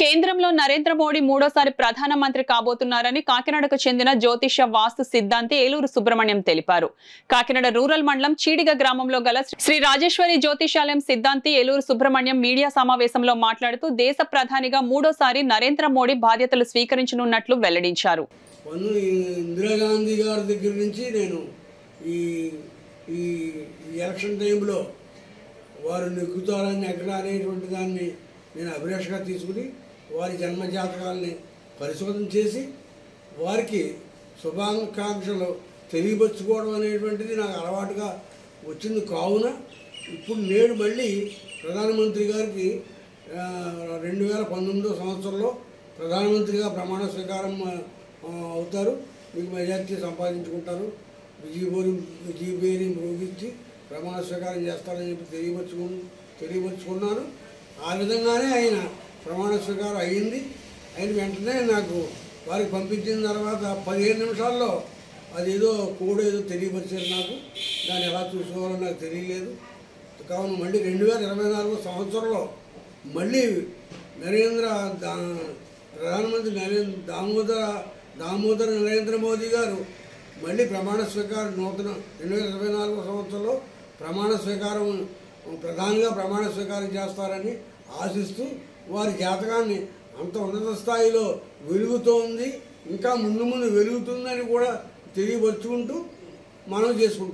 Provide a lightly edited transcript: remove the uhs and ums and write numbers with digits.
కేంద్రంలో నరేంద్ర మోడీ మూడోసారి ప్రధానమంత్రి కాబోతున్నారని కాకినాడకు చెందిన జ్యోతిష వాస్తు సిద్ధాంతి ఏలూరు సుబ్రహ్మణ్యం తెలిపారు. కాకినాడ రూరల్ మండలం చీడిగ గ్రామంలో గల శ్రీ రాజేశ్వరి జ్యోతిషాలయం సిద్ధాంతి ఏలూరు సుబ్రహ్మణ్యం మీడియా సమావేశంలో మాట్లాడుతూ దేశ ప్రధానిగా మూడోసారి నరేంద్ర మోడీ బాధ్యతలు స్వీకరించనున్నట్లు వెల్లడించారు. ఇందిరాగాంధీ గారి దగ్గర నుంచి నేను ఈ ఎలక్షన్ టైంలో వారు నెగ్గుతారని ఎక్కడ అనేటువంటి దాన్ని నేను అభిలాషగా తీసుకుని వారి జన్మజాతకాలని పరిశోధన చేసి వారికి శుభాకాంక్షలు తెలియపరుచుకోవడం అనేటువంటిది నాకు అలవాటుగా వచ్చింది. కావున ఇప్పుడు నేడు మళ్ళీ ప్రధానమంత్రి గారికి 2019 సంవత్సరంలో ప్రధానమంత్రిగా ప్రమాణ స్వీకారం అవుతారు. మీకు మెజార్టీ సంపాదించుకుంటారు, విజయభేరి మ్రోగించి ప్రమాణ స్వీకారం చేస్తారని చెప్పి తెలియపరుచుకున్నాను. ఆ విధంగానే ఆయన ప్రమాణ స్వీకారం అయిన వెంటనే నాకు వారికి పంపించిన తర్వాత 15 నిమిషాల్లో అదేదో కోడ్ ఏదో తెలియపరిచారు. నాకు దాన్ని ఎలా చూసుకోవాలో నాకు తెలియలేదు. కావున మళ్ళీ 2024 సంవత్సరంలో మళ్ళీ ప్రధానమంత్రి దామోదర నరేంద్ర మోదీ గారు మళ్ళీ ప్రమాణ స్వీకారం 2024 సంవత్సరంలో ప్రధానిగా ప్రమాణ స్వీకారం చేస్తారని ఆశిస్తూ వారి జాతకాన్ని అంత ఉన్నత స్థాయిలో వెలుగుతోంది, ఇంకా ముందు వెలుగుతుందని కూడా తెలియపరుచుకుంటూ మనం చేసుకుంటాం.